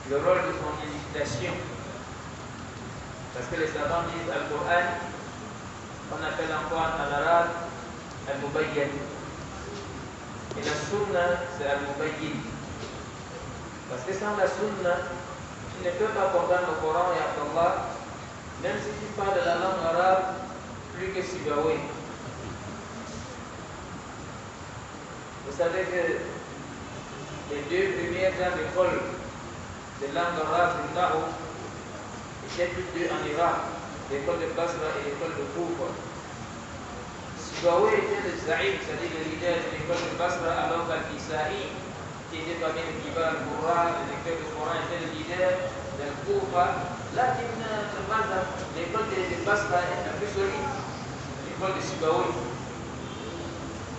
le rôle de son élucidation. Parce que les savants disent Al-Qur'an, on appelle encore en arabe Al-Mubayyan. Et la Sunna, c'est Al-Mubayyin. Parce que sans la Sunna, tu ne peux pas comprendre le Coran et Allah, même si tu parles de la langue arabe plus que Sibawé. Vous savez que les deux premières grandes écoles de langue arabe du Nahou étaient toutes deux en Irak, l'école de Basra et l'école de Koufa. Sibawé était le Zaïd, c'est-à-dire le leader de l'école de Basra, alors qu'Al-Kisa'i, qui était parmi les Kibar al-Qur'an, le lecteur du Coran, était le leader de Koufa. Là, l'école de Basra est la plus solide, l'école de Sibawé.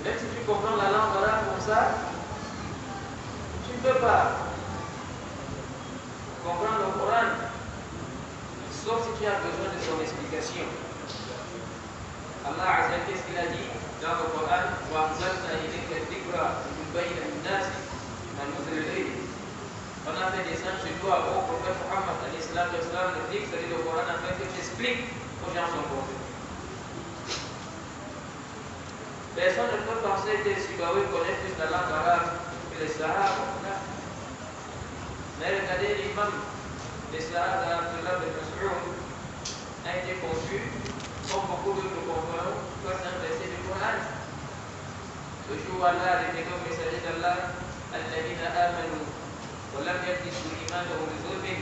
Même si tu comprends la langue arabe comme ça, tu ne peux pas comprendre le Coran, sauf si tu as besoin de son explication. Allah Azza, qu'est-ce qu'il a dit dans le Coran? On a fait descendre chez toi au prophète Muhammad, le dit, c'est-à-dire le Coran, afin que tu expliques aux gens son prophète. Personne ne peut penser que Sibawé connaît plus la langue arabe que les Sahaba. Mais regardez l'imam des Sahaba, Abdullah bin Mas'ud, a été conçu, comme beaucoup d'autres confrères, soit c'est un verset du Coran. Le jour où Allah a révélé au messager d'Allah, Al-Ladina amanu, wa lam yalbisu imanahum bi zulmin,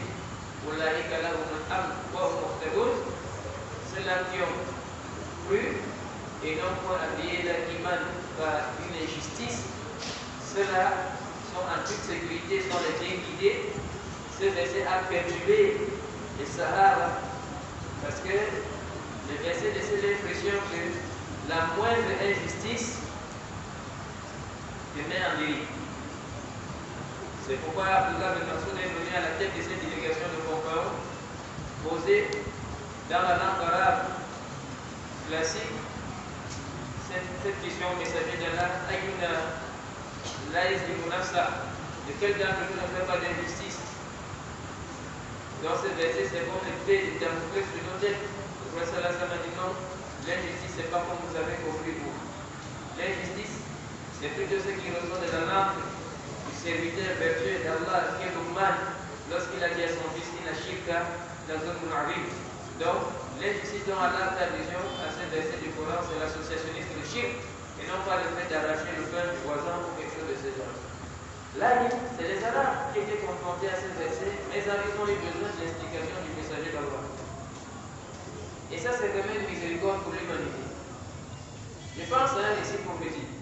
ulaika lahum al-amn wa hum muhtadun. Ceux-là qui ont cru et non point habillés leur iman par une injustice, ceux-là sont en toute sécurité, sont les bien guidés. Ce verset a perturbé les Sahara parce que le verset laissait l'impression que la moindre injustice te met en délire. C'est pourquoi Abdullah bin Mas'ud est venu à la tête de cette délégation de confrères poser dans la langue arabe classique cette question au messager d'Allah, Ayyuna laïs de Mounafsa, de quel d'entre nous ne fait pas d'injustice? Dans ce verset, c'est comme l'épée de Damoclès sur nos têtes. Le prophète a dit non, l'injustice, c'est pas comme vous avez compris vous. L'injustice, c'est plutôt ce qui ressort de la langue du serviteur vertueux d'Allah, qui est l'Oumman, lorsqu'il a dit à son fils, Inna shirka dans un mu'arib. Donc, l'injustice dont Allah fait allusion à ce verset du Coran, c'est l'associationnisme de shirk, et non pas le fait d'arracher le pain du voisin ou quelque chose de ce genre. Là, c'est les Arabes qui étaient confrontés à ce verset, mais ils ont eu besoin de l'explication du messager d'Allah. Et ça, c'est vraiment une miséricorde pour l'humanité. Je pense à un récit prophétique.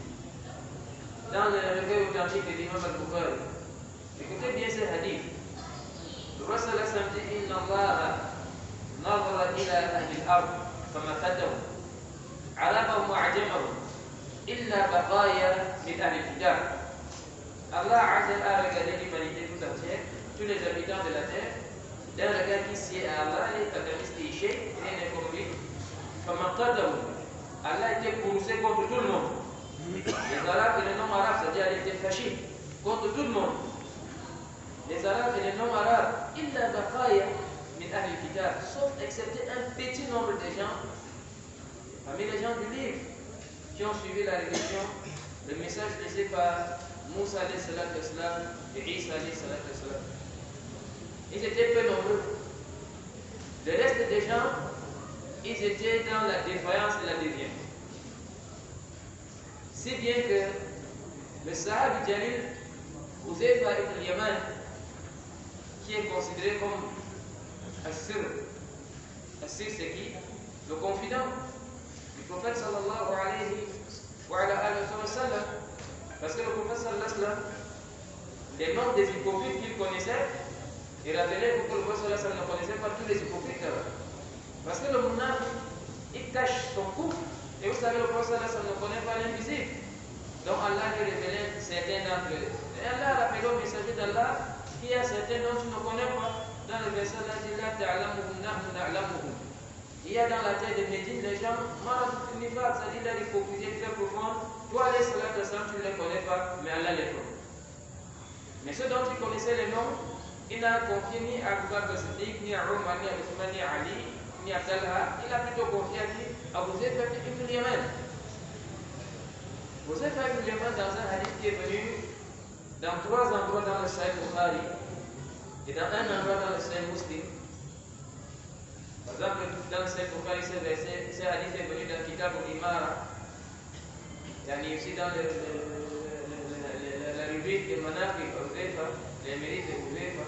Dans le recueil authentique de l'imam al-Bukhari, écoutez bien ce hadith. Le Rasul dit Inna Allah نظر إلى أهل الأرض فمقتهم عربهم وعجمهم إلا بقايا من أهل الكتاب. Allah a regardé l'humanité tout entière, tous les habitants de la terre, d'un regard qui sied à Allah, les fatalistes et échecs, rien d'incompris. Allah était poussé contre tout le monde. Les Arabes et les non-Arabes, c'est-à-dire ils étaient fâchés contre tout le monde. Les Arabes et les non-Arabes, إلا بقايا sauf excepté un petit nombre de gens, parmi les gens du livre, qui ont suivi la religion, le message laissé par Moussa et Isa. Ils étaient peu nombreux. Le reste des gens, ils étaient dans la défaillance et la déviance. Si bien que le Sahab Jalil, Uzaifa ibn Yaman, qui est considéré comme Assir, c'est qui? Le confident du prophète sallallahu alayhi wa sallam. Parce que le prophète sallallahu alayhi wa sallam, les noms des hypocrites qu'il connaissait, il rappelait pourquoi le prophète sallallahu alayhi wa sallam ne connaissait pas tous les hypocrites. Parce que le monarque, il cache son coup. Et vous savez, le prophète sallallahu alayhi wa sallam ne connaît pas l'invisible. Donc Allah lui révélait certains d'entre eux. Et Allah a rappelé au messager d'Allah qu'il y a certains dont tu ne connais pas. Dans le verset là, il y a dans la terre de Médine les gens, c'est-à-dire la hypocrisie très profonde. Toi, les salats de tu ne les connais pas, mais Allah les connaît. Mais ceux dont tu connaissais les noms, il n'a confié ni à Abu Bakr Siddiq, ni à Omar, ni à Othman, ni à Ali, ni à Talha. Il a plutôt confié à qui? À Huzaifa ibn al-Yaman. Huzaifa ibn al-Yaman, dans un hadith qui est venu dans 3 endroits dans le Sahih Bukhari et dans un endroit dans le Sahih Muslim. Par exemple, dans le Sahih Bukhari, ce hadith est venu dans Kitab al-Imara. Il y a aussi dans la rubrique des Manaqib Huzaifa, les mérites de Huzaifa.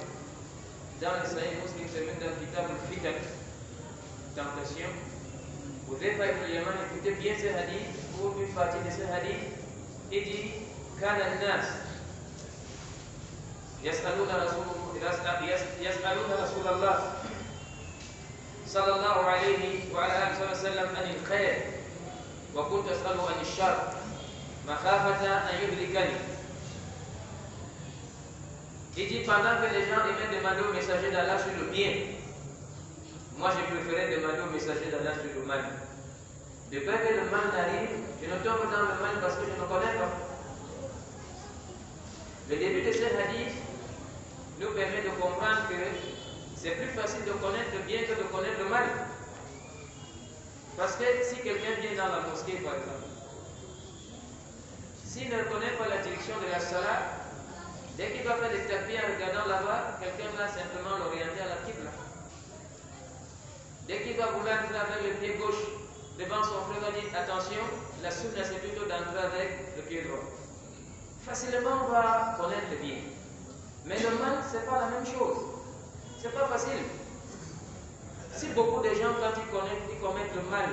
Dans le Sahih Muslim, c'est venu dans Kitab al-Fitan, tentation. Huzaifa ibn al-Yaman, écoutez bien ce hadith, pour une partie de ce hadith, il dit Kana al-Nas يسألون رسول الله صلى الله عليه وعلى آله وسلم عن الخير وكنت أسأله عن الشر مخافة أن يهلكني. Il dit pendant que les gens aimaient demander au messager d'Allah sur le bien, moi j'ai préféré demander au messager d'Allah sur le mal. De peur que le mal n'arrive, je ne tombe dans le mal parce que je ne connais pas. Le début de ce hadith nous permet de comprendre que c'est plus facile de connaître le bien que de connaître le mal. Parce que si quelqu'un vient dans la mosquée, par exemple, s'il ne connaît pas la direction de la salat, dès qu'il va faire des tapis en regardant là-bas, quelqu'un va simplement l'orienter à la qibla. Dès qu'il va vouloir entrer avec le pied gauche devant son frère, il va dire attention, la sunna c'est plutôt d'entrer avec le pied droit. Facilement on va connaître le bien. Mais le mal, ce n'est pas la même chose. Ce n'est pas facile. Si beaucoup de gens, quand ils commettent le mal,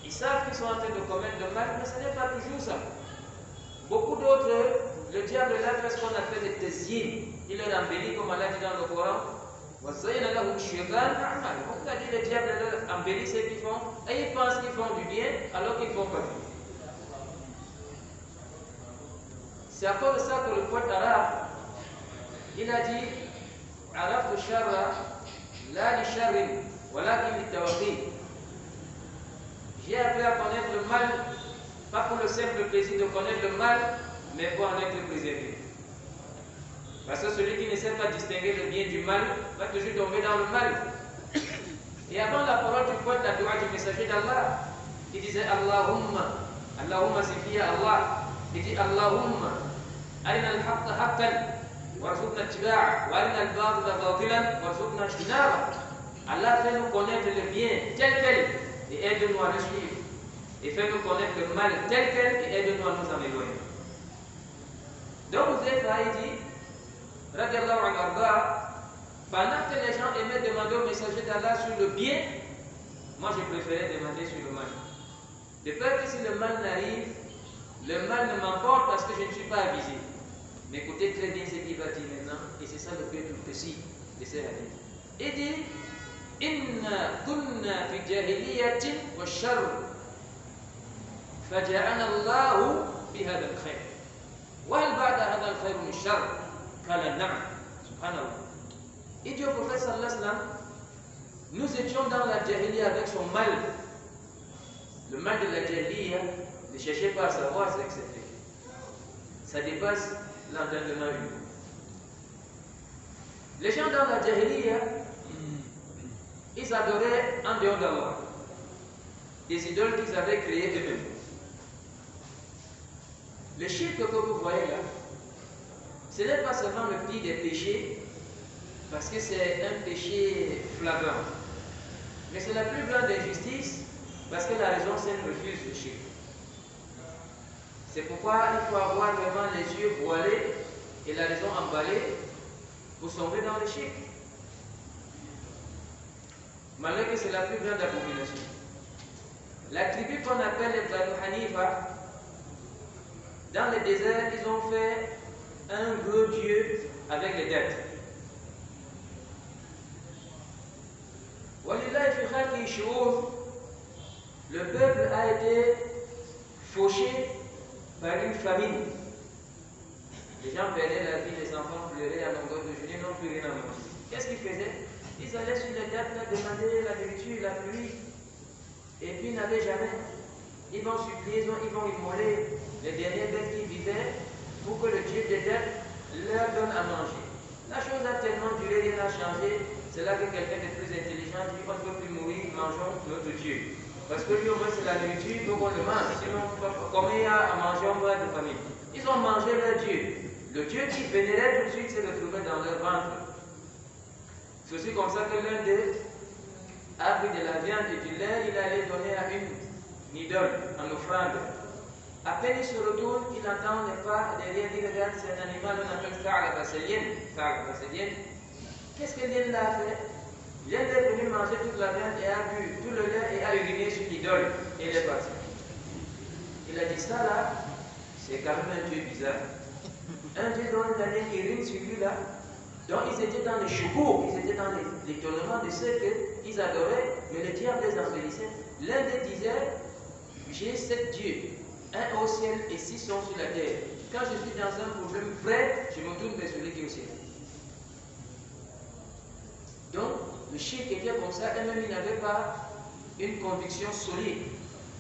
ils savent qu'ils sont en train de commettre le mal, mais ce n'est pas toujours ça. Beaucoup d'autres, le diable là fait ce qu'on appelle des tazyin. Il leur embellit, comme Allah dit dans le Coran. On a dit le diable leur embellit ce qu'ils font, et ils pensent qu'ils font du bien, alors qu'ils ne font pas du bien. C'est à cause de ça que le poète arabe, il a dit Araftu sharra la li sharrin walakin li tawaqi. J'ai appris à connaître le mal, pas pour le simple plaisir de connaître le mal, mais pour en être préservé. Parce que celui qui ne sait pas distinguer le bien du mal va toujours tomber dans le mal. Et avant la parole du poète, la dua du messager d'Allah, il disait Allahumma, Allahumma c'est Allah. Il dit Allahumma, arina al-haqqa haqqan. وارزقنا اتباعه وارنا الباطل باطلا وارزقنا اجتنابه. Allah fait nous connaître le bien tel quel et aide-nous à le suivre, et fait nous connaître le mal tel quel et aide-nous à nous en éloigner. Donc vous êtes là, il dit radiallahu anhu, pendant que les gens aimaient demander au messager d'Allah sur le bien, moi je préférais demander sur le mal. De peur que si le mal n'arrive, le mal ne m'emporte parce que je ne suis pas avisé. Mais écoutez très bien ce qu'il va dire maintenant, et c'est ça le plus précis de ces hadiths. Il dit Inna kunna fi jahiliyatin wa sharr faja'ana Allahu bi hadha al-khayr. Wa hal ba'da hadha al-khayr min sharr? Qala na'am. Subhanallah. Il dit au prophète sallallahu alayhi wa sallam, nous étions dans la jahiliya avec son mal. Le mal de la jahiliya, ne cherchez pas à savoir ce que c'était. Ça dépasse l'entendement humain. Les gens dans la Jahiliya, ils adoraient en dehors d'Allah des idoles qu'ils avaient créées eux-mêmes. Le shirk que vous voyez là, ce n'est pas seulement le pire des péchés, parce que c'est un péché flagrant, mais c'est la plus grande injustice, parce que la raison saine refuse le shirk. C'est pourquoi il faut avoir vraiment les yeux voilés et la raison emballée pour tomber dans le shirk. Malgré que c'est la plus grande abomination. La tribu qu'on appelle les Banu Hanifa, dans le désert, ils ont fait un gros dieu avec les dettes. Le peuple a été fauché par une famine. Les gens perdaient la vie, les enfants pleuraient à longueur de journée, n'ont plus rien à manger. Qu'est-ce qu'ils faisaient? Ils allaient sur les dates demander la nourriture, la pluie, et puis ils n'avaient jamais. Ils vont supplier, ils vont immoler les dernières bêtes qui vivaient pour que le Dieu des dettes leur donne à manger. La chose a tellement rien n'a changé, c'est là que quelqu'un de plus intelligent dit on ne peut plus mourir, mangeons notre Dieu. Parce que lui au moins c'est la nourriture, donc on le mange. Sinon, comme il y a à manger, on va être famille. Ils ont mangé leur Dieu. Le Dieu qui vénérait tout de suite s'est retrouvé dans leur ventre. C'est aussi comme ça que l'un d'eux a pris de la viande et du lait, il allait donner à une idole en offrande. À peine il se retourne, il entend les pas derrière, il regarde, c'est un animal, on appelle ça la bassélienne. Qu'est-ce que l'un a fait? L'un est venu manger toute la viande et a bu tout le lait et a uriné sur l'idole. Et il est parti. Il a dit ça là, c'est quand même un Dieu bizarre. Un Dieu dont il allait uriner sur lui là. Donc ils étaient dans les chocours, ils étaient dans l'étonnement de ce qu'ils adoraient, mais le diable les embellissait. L'un d'eux disait, j'ai 7 dieux, un au ciel et 6 sont sur la terre. Quand je suis dans un problème vrai, je me tourne vers celui qui est au ciel. Donc, le shirk était comme ça, et même il n'avait pas une conviction solide.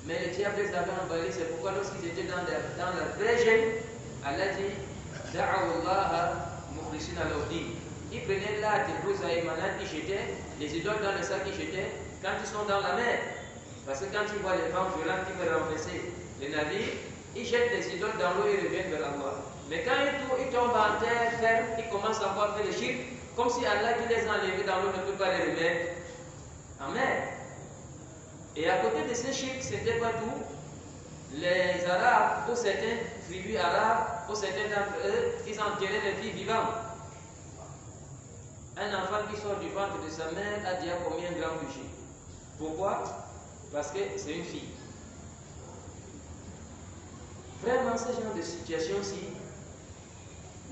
Mais le diable les avait emballés, c'est pourquoi lorsqu'ils étaient dans la vraie gêne, Allah dit, Da'awallah mukhlisin al-awdi. Ils prenaient là des blouses à émanades, ils jetaient, les idoles dans le sac, ils jetaient, quand ils sont dans la mer. Parce que quand ils voient les vents violents qui veulent renverser les navires, ils jettent les idoles dans l'eau et reviennent vers Allah. Mais quand ils tombent en terre ferme, ils commencent à voir faire le shirk, comme si Allah qui les a enlevés dans l'eau ne peut pas les remettre en mer. Et à côté de ces shirk, ce n'était pas tout. Les Arabes, ou certains tribus arabes, ou certains d'entre eux, ils enterraient les filles vivantes. Un enfant qui sort du ventre de sa mère a déjà commis un grand péché. Pourquoi? Parce que c'est une fille. Vraiment, ce genre de situation-ci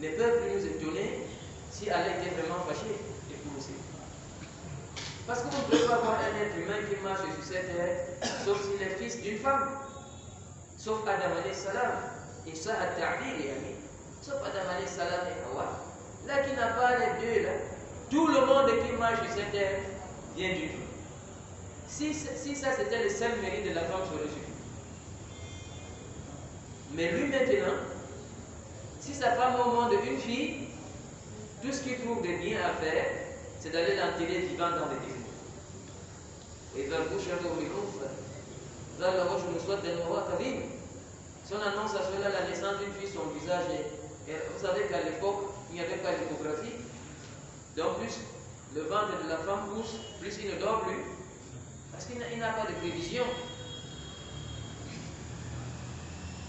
ne peuvent plus nous étonner si Allah était vraiment fâché et poussé. Parce qu'on ne peut pas voir un être humain qui marche sur cette terre, sauf s'il est fils d'une femme. Sauf Adam alayhi salam. Et ça a ta'bir, sauf Adam alayhi salam et Hawa. Là qui n'a pas les deux, là, tout le monde qui marche sur cette terre vient d'une femme. Si ça c'était le seul mérite de la femme, ça aurait suffi. Mais lui maintenant, si sa femme au monde une fille, tout ce qu'il trouve de bien à faire, c'est d'aller l'enterrer vivant dans les désirs. Et vers vous, cher si on annonce à cela la naissance d'une fille, son visage est... Vous savez qu'à l'époque, il n'y avait pas d'échographie. Donc plus le ventre de la femme pousse, plus il ne dort plus. Parce qu'il n'a pas de prévision.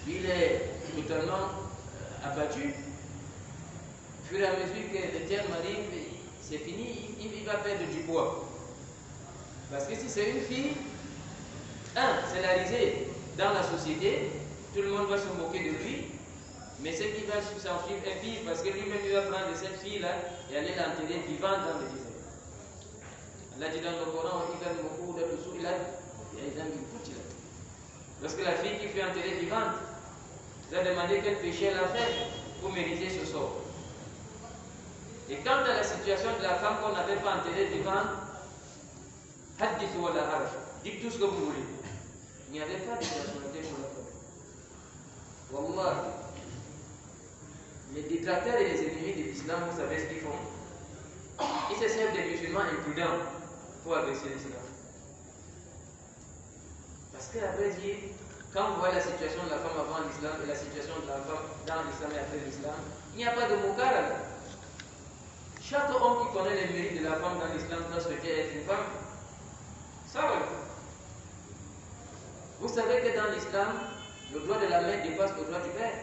Il est totalement abattu. Au fur et à mesure que le terme arrive, c'est fini, il va perdre du poids. Parce que si c'est une fille, c'est la risée dans la société, tout le monde va se moquer de lui, mais ce qui va s'enfuir est pire parce que lui-même il va prendre cette fille-là et aller l'enterrer vivante dans le désert. Allah dit dans le Coran, lorsque la fille qui fut enterrée vivante, vous a demandé quel péché elle a fait pour mériter ce sort. Et quant à la situation de la femme qu'on n'avait pas enterrée vivante, dites tout ce que vous voulez. Il n'y avait pas de personnalité pour la femme. Wallah, les détracteurs et les ennemis de l'islam, vous savez ce qu'ils font? Ils se servent des musulmans imprudents pour agresser l'islam. Parce qu'après dire, quand on voit la situation de la femme avant l'islam et la situation de la femme dans l'islam et après l'islam, il n'y a pas de mokar là. Chaque homme qui connaît les mérites de la femme dans l'islam doit souhaiter être une femme. Ça va. Vous savez que dans l'islam, le droit de la mère dépasse le droit du père.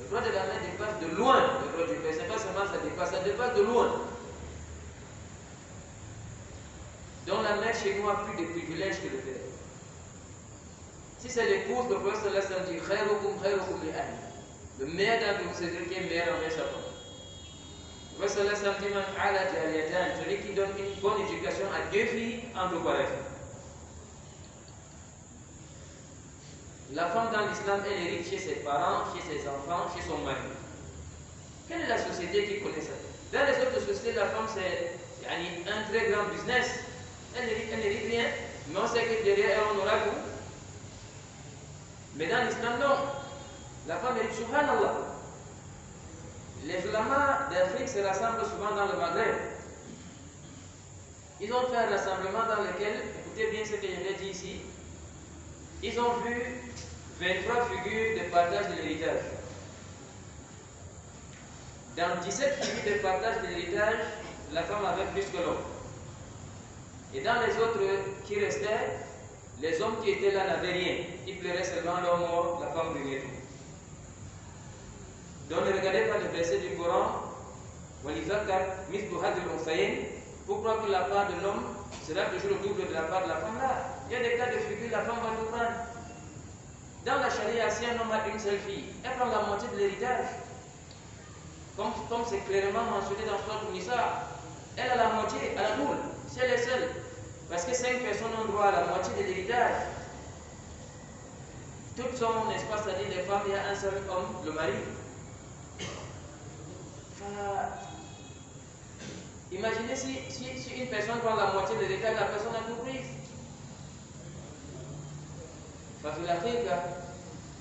Le droit de la mère dépasse de loin le droit du père. C'est pas seulement ça dépasse de loin. Donc la mère chez nous a plus de privilèges que le père. Si c'est l'épouse, le prophète sallallahu alayhi wa sallam dit khayrukum khayrukum li ahli. Le meilleur d'entre vous, c'est celui qui est meilleur envers sa femme. Le prophète sallallahu alayhi wa sallam dit man ala jariyatan, celui qui donne une bonne éducation à 2 filles entre pareilles. La femme dans l'islam, elle hérite chez ses parents, chez ses enfants, chez son mari. Quelle est la société qui connaît ça? Dans les autres sociétés, la femme, c'est un très grand business. Elle n'hérite rien, mais on sait que derrière elle, on aura tout. Mais dans l'islam, non. La femme hérite, subhanallah. les ulama d'Afrique se rassemblent souvent dans le Maghreb. Ils ont fait un rassemblement dans lequel, écoutez bien ce que je vais dire ici, ils ont vu 23 figures de partage de l'héritage. Dans 17 figures de partage de l'héritage, la femme avait plus que l'homme. Et dans les autres qui restaient, les hommes qui étaient là n'avaient rien. Ils pleuraient seulement leur mort, la femme brûlait tout. Donc ne regardez pas le verset du Coran, pourquoi que la part de l'homme sera toujours le double de la part de la femme là. Il y a des cas de figure, la femme va tout prendre. Dans la charia, si un homme a une seule fille, elle prend la moitié de l'héritage. Comme c'est clairement mentionné dans Sourate Nisa, elle a la moitié, à la double, si elle est seule. Parce que 5 personnes ont droit à la moitié de l'héritage. Toutes sont, n'est-ce pas, c'est-à-dire les femmes, il y a un seul homme, le mari. Imaginez si une personne prend la moitié de l'héritage, la personne a tout pris.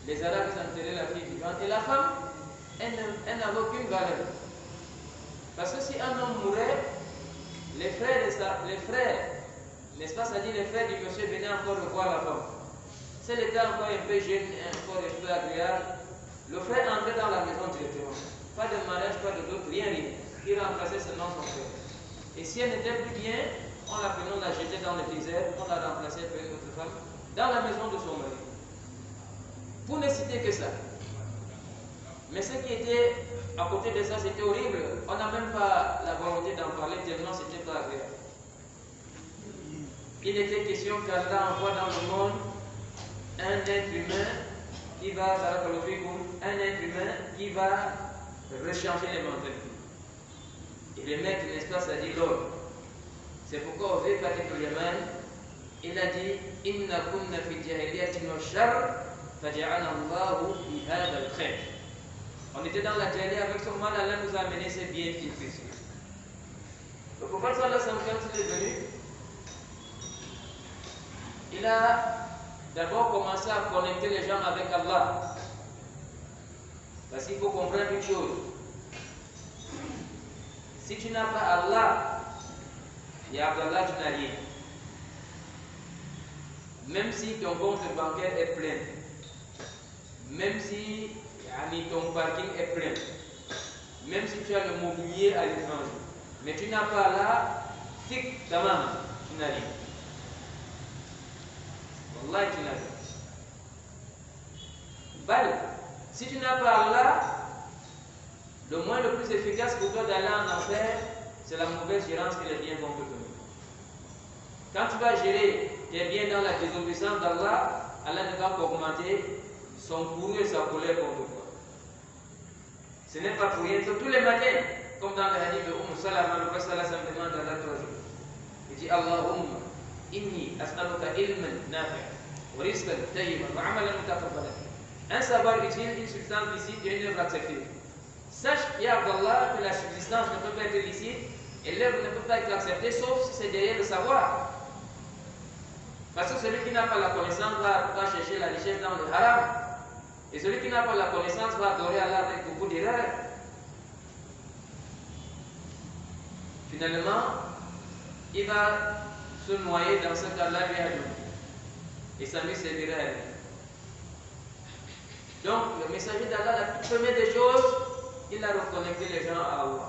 Les Arabes enterraient la fille vivante et la femme, elle n'avait aucune valeur. Parce que si un homme mourait, les frères, n'est-ce pas, c'est-à-dire les frères du monsieur venaient encore revoir la femme. Si elle était encore un peu jeune, encore un peu agréable, le frère entrait dans la maison directement. Pas de mariage, pas de doute, rien. Il remplaçait seulement son frère. Et si elle n'était plus bien, on la prenait, on la jetait dans le désert, on la remplaçait par une autre femme, dans la maison de son mari. Pour ne citer que ça. Mais ce qui était à côté de ça, c'était horrible. On n'a même pas la volonté d'en parler tellement c'était pas agréable. Il était question qu'Allah envoie dans le monde un être humain qui va, rechanger les mentalités. Et le maître, n'est-ce pas, ça dit l'homme. C'est pourquoi au Fatik al-Yaman, il a dit Inna kunna fi jahiliyatin wa shar, faja'ana Allahu fi hadha al-khair. On était dans la jahiliya avec son mal, Allah nous a amené ses bienfaits précieux. Le prophète sallallahu alayhi wa sallam, quand il est venu, il a d'abord commencé à connecter les gens avec Allah. Parce qu'il faut comprendre une chose. Si tu n'as pas Allah, ya Abdallah, tu n'as rien. Même si ton compte bancaire est plein, même si ton parking est plein, même si tu as le mobilier à l'étranger, mais tu n'as pas Allah, fiqh tamam, tu n'as rien. Wallah, tu n'as rien. Bal, si tu n'as pas Allah, le moyen le plus efficace pour toi d'aller en enfer, c'est la mauvaise gérance que les biens vont te donner. Quand tu vas gérer tes biens dans la désobéissance d'Allah, Allah ne va qu'augmenter son courroux et sa colère contre toi. Ce n'est pas pour rien que tous les matins, comme dans le hadith de Salama, le prophète sallallahu alayhi wa sallam demande à Allah 3 jours. Il dit Allahumma inni as'aluka ilman nafi' wa rizqan tayyiban wa amalan mutaqabbalan. Un savoir utile, une substance licite et une œuvre acceptée. Sache, ya Abdallah, que la subsistance ne peut pas être licite et l'œuvre ne peut pas être acceptée sauf si c'est derrière le savoir. Parce que celui qui n'a pas la connaissance va chercher la richesse dans le haram. Et celui qui n'a pas la connaissance va adorer Allah avec beaucoup d'erreurs. Finalement, il va se noyer dans ce qu'Allah lui a donné. Et ça lui servira à lui. Donc, le messager d'Allah, la toute première des choses, il a reconnecté les gens à Allah.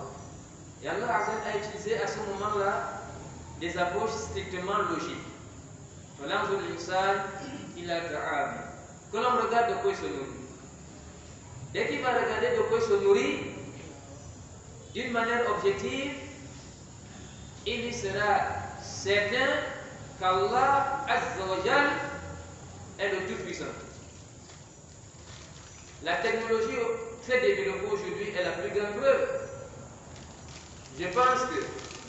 Et Allah a utilisé à ce moment-là des approches strictement logiques. Que l'on regarde de quoi il se nourrit. Dès qu'il va regarder de quoi il se nourrit, d'une manière objective, il lui sera certain qu'Allah Azza wa Jal est le Tout-Puissant. La technologie très développée aujourd'hui est la plus grande preuve. Je pense que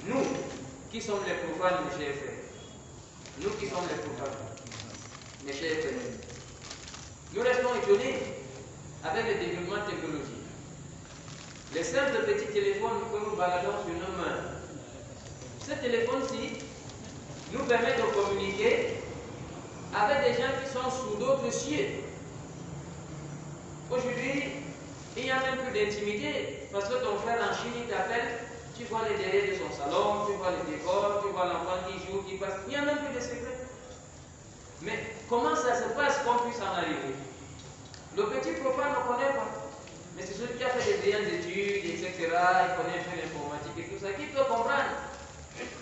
nous, qui sommes les profanes, mes chers frères, nous qui sommes les profanes, mes chers frères, nous restons étonnés avec le développement technologique. Les simples petits téléphones que nous baladons sur nos mains, ce téléphone-ci nous permet de communiquer avec des gens qui sont sous d'autres cieux. Aujourd'hui, il n'y a même plus d'intimité Parce que ton frère en Chine, il t'appelle, tu vois les derrière de son salon, tu vois les décors, tu vois l'enfant qui joue, qui passe. Il n'y a même plus de secret. Mais comment ça se passe qu'on puisse en arriver? Le petit profane ne connaît pas. Mais c'est celui qui a fait des brillantes études, etc. Il connaît un peu l'informatique et tout ça, qui peut comprendre.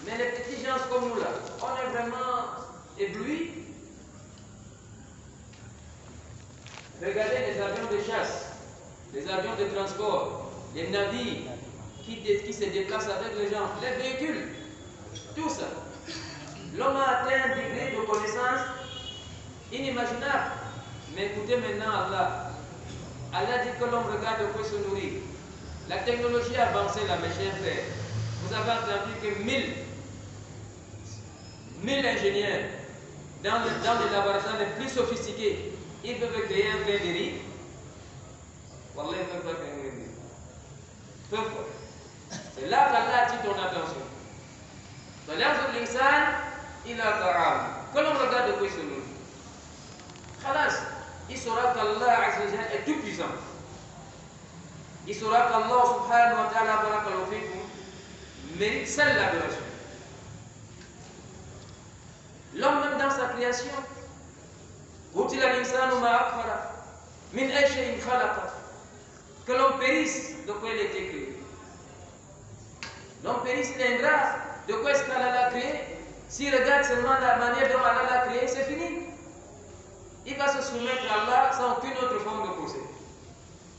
Mais les petits gens comme nous là, on est vraiment éblouis. Regardez les avions de chasse, les avions de transport, les navires qui se déplacent avec les gens, les véhicules, tout ça. L'homme a atteint un degré de connaissance inimaginable. Mais écoutez maintenant Allah. Allah dit que l'homme regarde de quoi se nourrir. La technologie a avancé là, mes chers frères. Vous avez entendu que 1000 ingénieurs dans les laboratoires les plus sophistiqués, ils peuvent créer un grain de riz. Wallah, ils ne peuvent pas créer un grain de riz. Ils peuvent pas. C'est là qu'Allah attire ton attention. Dans l'âge de l'insan, il a ta'am. Que l'on regarde de quoi il se nourrit. Khalas, il saura qu'Allah Azzawajal est tout puissant. Il saura qu'Allah subhanahu wa ta'ala barakallahu fikum mérite seule l'adoration. L'homme même dans sa création, que l'homme périsse de quoi il a été créé. L'homme périsse, il est ingrat. De quoi est-ce qu'Allah l'a créé? S'il regarde seulement la manière dont Allah l'a créé, c'est fini. Il va se soumettre à Allah sans aucune autre forme de procès.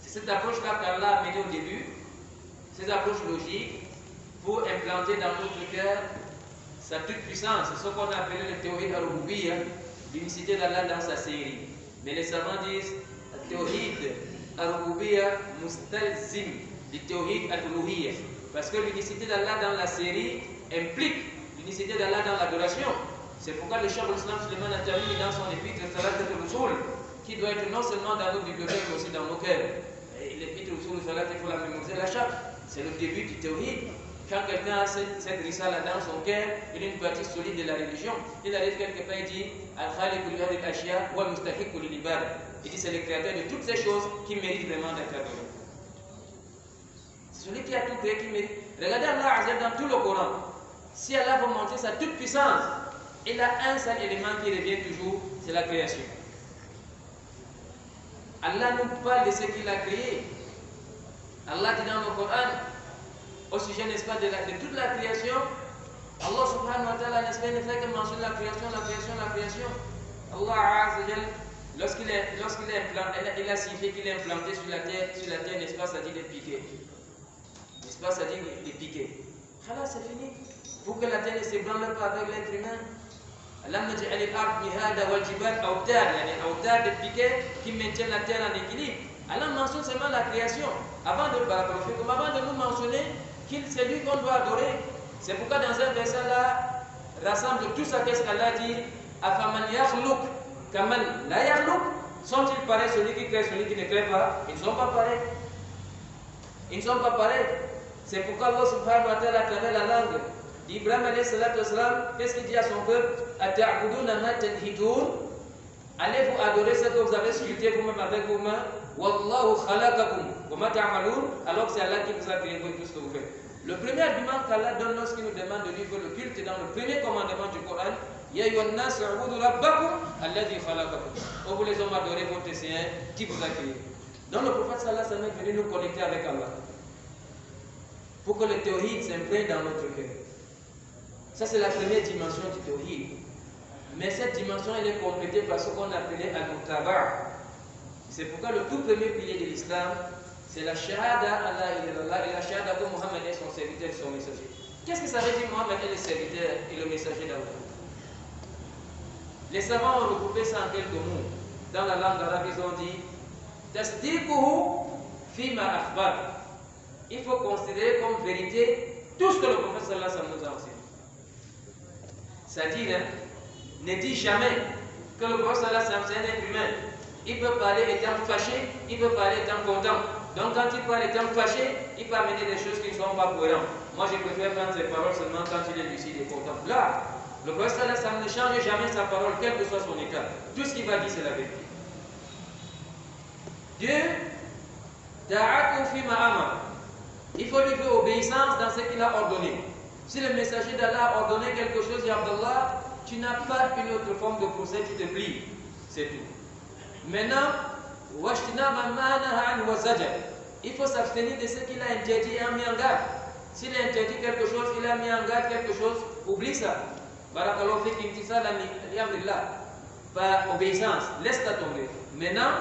C'est cette approche-là qu'Allah a menée au début, ces approches logiques, pour implanter dans notre cœur sa toute puissance. C'est ce qu'on a appelé le théorie al-Rububiyya, l'unicité d'Allah dans sa série. Mais les savants disent le théorie al-Rububiyya mustalzim, le théorie al-Uluhiyya. Parce que l'unicité d'Allah dans la série implique l'unicité d'Allah dans l'adoration. C'est pourquoi le Cheikh l'Islam Suleiman a terminé dans son épître Salat al-Rusul, qui doit être non seulement dans nos bibliothèques mais aussi dans nos cœurs. L'épître Rusul Salat, il faut la mémoriser à chaque. C'est le début du théorie. Quand quelqu'un a cette risala dans son cœur, il a une pratique solide de la religion. Il arrive quelque part, il dit il dit c'est le créateur de toutes ces choses qui méritent vraiment d'être adoré. C'est celui qui a tout créé qui mérite. Regardez Allah Azza dans tout le Coran. Si Allah veut montrer sa toute puissance, il a un seul élément qui revient toujours, c'est la création. Allah nous parle de ce qu'il a créé. Allah dit dans le Coran, au sujet, n'est-ce pas, de toute la création, Allah subhanahu wa ta'ala, n'est-ce pas, ne fait que mentionner la création, la création, la création. Allah Azza wa Jal, lorsqu'il a signifié qu'il est implanté sur la terre, n'est-ce pas, ça dit des piquets. N'est-ce pas, ça dit des piquets. Voilà, c'est fini. Pour que la terre ne s'ébranle pas avec l'être humain. Allah nous dit des piquets qui maintiennent la terre en équilibre. Allah mentionne seulement la création. Avant de nous mentionner qu'il c'est lui qu'on doit adorer. C'est pourquoi dans un verset là, rassemble tout ça, qu'est-ce qu'Allah dit? Afaman yakhluq kaman la yakhluq. Sont-ils pareils, celui qui crée, celui qui ne crée pas? Ils ne sont pas pareils. Ils ne sont pas pareils. C'est pourquoi Allah subhanahu wa ta'ala, à travers la langue d'Ibrahim alayhi salatu wassalam, qu'est-ce qu'il dit à son peuple? Ata'buduna ma tanhitun. Allez-vous adorer ce que vous avez sculpté vous-même avec vos mains? Wallahu khalaqakum wa ma ta'malun. Alors que c'est Allah qui vous a créé, tout ce que vous faites. Le premier argument qu'Allah donne lorsqu'il nous demande de lui faire le culte dans le premier commandement du Coran, Ya ayyuhan nas u'budu rabbakum alladhi khalaqakum. Oh, vous les hommes, adorez votre Seigneur qui vous a créé. Donc le prophète sallallahu alayhi wa sallam est venu nous connecter avec Allah pour que le tawhid s'imprègne dans notre cœur. Ça, c'est la première dimension du tawhid. Mais cette dimension, elle est complétée par ce qu'on appelait al-muttaba'. C'est pourquoi le tout premier pilier de l'islam, c'est la shahada Allah et la shahada que Mohammed est son serviteur et son messager. Qu'est-ce que ça veut dire Mohammed est le serviteur et le messager d'Allah? Les savants ont regroupé ça en quelques mots. Dans la langue arabe, ils ont dit tasdiquhu fima akhbar. Il faut considérer comme vérité tout ce que le prophète sallallahu alayhi wa sallam nous a enseigné. C'est-à-dire, ne dis jamais que le prophète sallallahu alayhi wa sallam c'est un être humain. Il peut parler étant fâché, il peut parler étant content. Donc quand il parle étant fâché, il peut amener des choses qui ne sont pas cohérentes. Moi je préfère prendre ses paroles seulement quand il est lucide et content. Là, le prophète sallallahu alayhi wa sallam ne change jamais sa parole, quel que soit son état. Tout ce qu'il va dire, c'est la vérité. Dieu, ta'atu fi ma'amar. Il faut lui faire obéissance dans ce qu'il a ordonné. Si le messager d'Allah a ordonné quelque chose, ya Abdallah, tu n'as pas une autre forme de procès qui te plie. C'est tout. Maintenant, il faut s'abstenir de ce qu'il a interdit et a mis en garde. S'il a interdit quelque chose, il a mis en garde quelque chose, oublie ça. Barakallahu fik imtisal par obéissance, laisse-la tomber. Maintenant,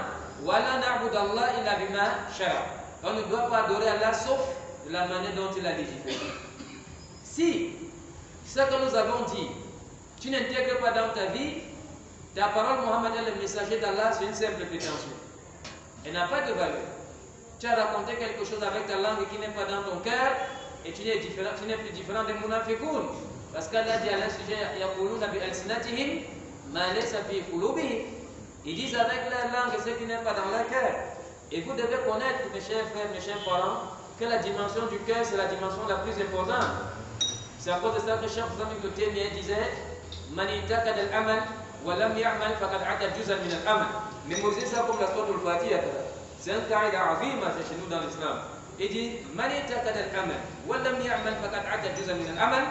wala na'bud Allah illa bima shara. On ne doit pas adorer Allah sauf de la manière dont il a légiféré. Si ce que nous avons dit, tu n'intègres pas dans ta vie, ta parole Mohammed est le messager d'Allah, c'est une simple prétention. Elle n'a pas de valeur. Tu as raconté quelque chose avec ta langue qui n'est pas dans ton cœur et tu n'es plus différent des munafiqoun. Parce qu'Allah dit à la sujet, yaquluna bi alsinatihim ma laysa fi qulubihim. Ils disent avec leur langue ce qui n'est pas dans leur cœur. Et vous devez connaître, mes chers frères, mes chers parents, que la dimension du cœur, c'est la dimension la plus importante. C'est à cause de ça que Cheikh Ibn Taymiyyah disait Man itakad al-amal wa lam ya'mal faqad ata juz'an min al-amal. Mémorisez ça comme la sourate al-Fatiha. C'est un qaïda azima chez nous dans l'islam. Il dit Man itakad al-amal wa lam ya'mal faqad ata juz'an min al-amal.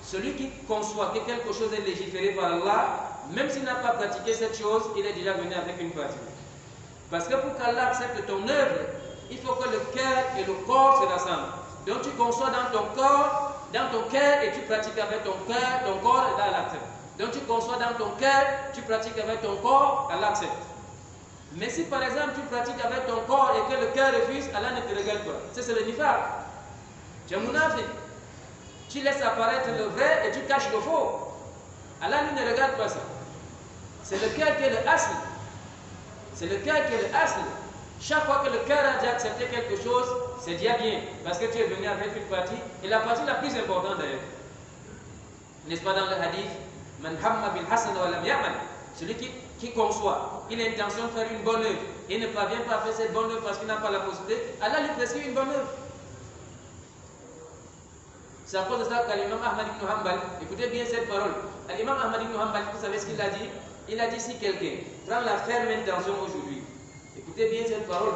Celui qui conçoit que quelque chose est légiféré par Allah, même s'il n'a pas pratiqué cette chose, il est déjà venu avec une partie. Parce que pour qu'Allah accepte ton œuvre, il faut que le cœur et le corps se rassemblent. Donc tu conçois dans ton corps, dans ton cœur et tu pratiques avec ton cœur, ton corps et Allah l'accepte. Donc tu conçois dans ton cœur, tu pratiques avec ton corps, Allah accepte. Mais si par exemple tu pratiques avec ton corps et que le cœur refuse, Allah ne te regarde pas. C'est le nifaq. Tu es munafiq. Tu laisses apparaître le vrai et tu caches le faux. Allah ne regarde pas ça. C'est le cœur qui est le asl. C'est le cœur qui est le asl. Chaque fois que le cœur a déjà accepté quelque chose, c'est déjà bien. Parce que tu es venu avec une partie. Et la partie la plus importante d'ailleurs. N'est-ce pas dans le hadith Man hamma bil hasan wa lam ya'mal. Celui qui conçoit, il a l'intention de faire une bonne œuvre. Et ne parvient pas à faire cette bonne œuvre parce qu'il n'a pas la possibilité. Allah lui prescrit une bonne œuvre. C'est à cause de ça qu'Imam Ahmad ibn Hanbal, écoutez bien cette parole. L'imam Ahmad ibn Hanbal, vous savez ce qu'il a dit? Il a dit si quelqu'un prend la ferme intention aujourd'hui, écoutez bien cette parole,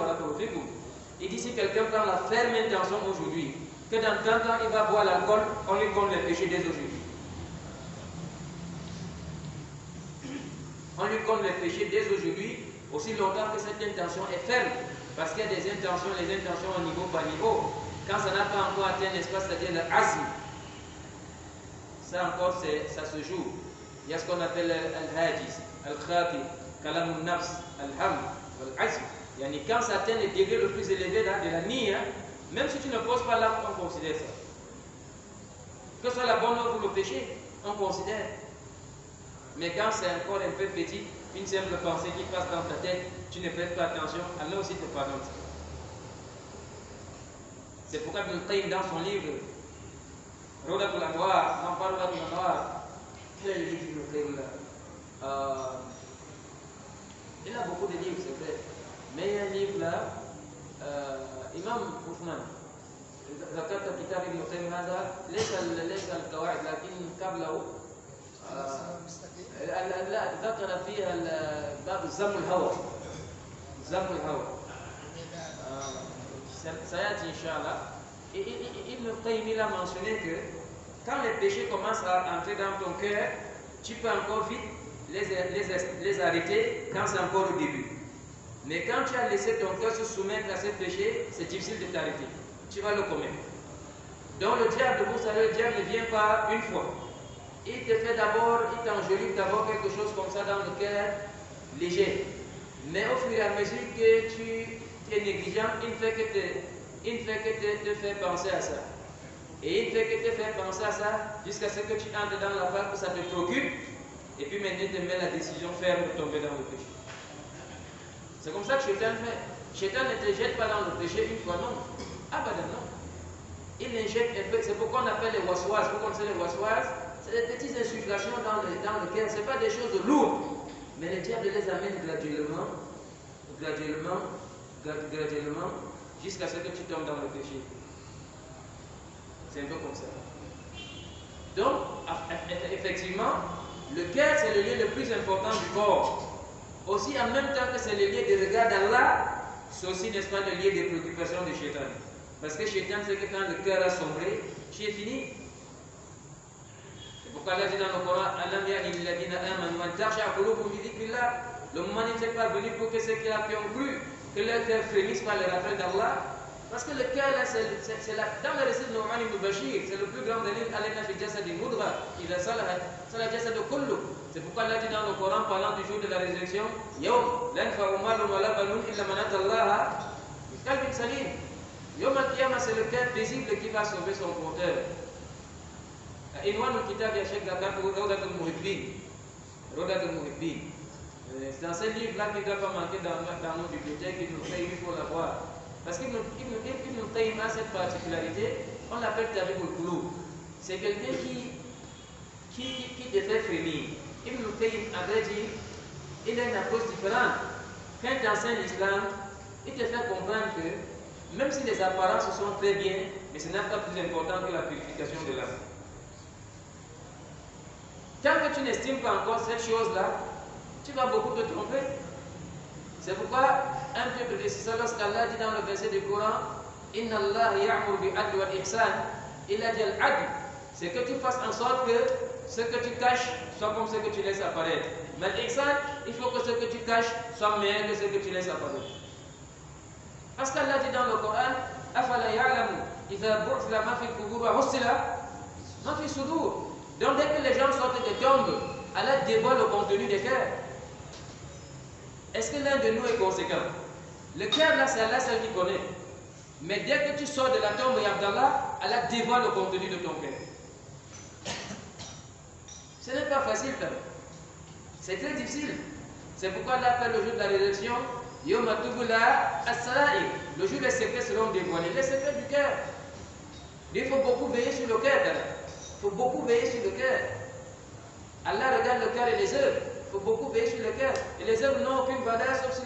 il dit si quelqu'un prend la ferme intention aujourd'hui, que dans 30 ans il va boire l'alcool, on lui compte les péchés dès aujourd'hui. On lui compte les péchés dès aujourd'hui, aussi longtemps que cette intention est ferme. Parce qu'il y a des intentions, les intentions au niveau par niveau. Quand ça n'a pas encore atteint l'espace, c'est-à-dire le azm, ça encore, ça se joue. Il y a ce qu'on appelle al-hajiz, al-khati, kalamun nafs, al-ham, al-azm. Quand ça atteint le degré le plus élevé de la niya, même si tu ne poses pas là, on considère ça. Que ce soit la bonne œuvre ou le péché, on considère. Mais quand c'est encore un peu petit, une simple pensée qui passe dans ta tête, tu ne prêtes pas attention, Allah aussi te pardonne. C'est pourquoi Ibn Qayyim dans son livre Rawdatul Anwar, non pas Rawdatul Anwar, quel est le livre d'Ibn Qayyim là? Il a beaucoup de livres, c'est vrai. Mais il y a un livre là, Imam Uthman, ذكرت كتاب ابن قيم هذا ليس القواعد لكن قبله لا ذكر فيها باب ذم الهوى. ذم الهوى سيأتي إن شاء الله. Ibn Qayyim il a mentionné que quand les péchés commencent à entrer dans ton cœur, tu peux encore vite les arrêter quand c'est encore au début. Mais quand tu as laissé ton cœur se soumettre à ces péchés, c'est difficile de t'arrêter. Tu vas le commettre. Donc le diable, vous savez, le diable ne vient pas une fois. Il te fait d'abord, il t'enjolive d'abord quelque chose comme ça dans le cœur, léger. Mais au fur et à mesure que tu es négligent, il ne fait que te faire penser à ça. Et il ne fait que te faire penser à ça jusqu'à ce que tu entres dans la phase où ça te préoccupe. Et puis maintenant, tu te mets la décision ferme de tomber dans le péché. C'est comme ça que Shaitan fait. Shaitan ne te jette pas dans le péché une fois, non. Ah ben non. Il injecte un peu. C'est pourquoi on appelle les waswas. Vous connaissez les waswas? C'est des petites insufflations dans le cœur. Ce n'est pas des choses lourdes. Mais le diable les amène graduellement, jusqu'à ce que tu tombes dans le péché. C'est un peu comme ça. Donc, effectivement, le cœur, c'est le lieu le plus important du corps. Aussi, en même temps que c'est le lieu de regard d'Allah, c'est aussi, n'est-ce pas, le lieu de préoccupation du Shaitan. Parce que Shaitan sait que quand le cœur a sombré, tu es fini. C'est pourquoi Allah dit dans le Coran, le moment n'était pas venu pour que ceux qui ont cru, que leur cœur frémisse par le rappel d'Allah. Parce que le cœur, là, c'est dans le récit de Nu'man ibn Bashir, c'est le plus grand dalil, c'est pourquoi Allah dit dans le Coran, parlant du jour de la résurrection, Yawm, la yanfa'u malun wala banun illa man ata Allah bi qalbin salim. Yawm al-Qiyamah, c'est le cœur paisible qui va sauver son porteur. Inwan al-Kitab ya Sheikh Dakar, Rawdat al-Muhibbin. C'est dans ce livre-là qui ne doit pas manquer dans nos bibliothèques, il faut l'avoir. Parce qu'Ibn Qayyim a cette particularité, on l'appelle Tariqul Qulub. C'est quelqu'un qui te fait frémir. Ibn Qayyim, à vrai dire, il a une approche différente. Quand il enseigne l'islam, il te fait comprendre que même si les apparences sont très bien, mais ce n'est pas plus important que la purification de l'âme. Tant que tu n'estimes pas encore cette chose-là, tu vas beaucoup te tromper. C'est pourquoi un peu de ça, lorsqu'Allah dit dans le verset du Coran, Inna Allah ya'mur bi'adl wal ihsan, il a dit al-adl, c'est que tu fasses en sorte que ce que tu caches soit comme ce que tu laisses apparaître. Mais l'ihsan, il faut que ce que tu caches soit meilleur que ce que tu laisses apparaître. Parce qu'Allah dit dans le Coran, Afala ya'lamu, idha bu'thla ma fi al-qubur wa hussila ma fi sudur. Donc dès que les gens sortent des tombes, Allah dévoile le contenu des cœurs. Est-ce que l'un de nous est conséquent? Le cœur là, c'est Allah seul qui connaît. Mais dès que tu sors de la tombe, Abdallah, Allah dévoile le contenu de ton cœur. Ce n'est pas facile, c'est très difficile. C'est pourquoi Allah appelle le jour de la résurrection, Yawma tubla as-sarair. Le jour des secrets seront dévoilés, les secrets du cœur. Il faut beaucoup veiller sur le cœur. Il faut beaucoup veiller sur le cœur. Allah regarde le cœur et les œuvres. Il faut beaucoup veiller sur le cœur. Et les œuvres n'ont aucune valeur sauf si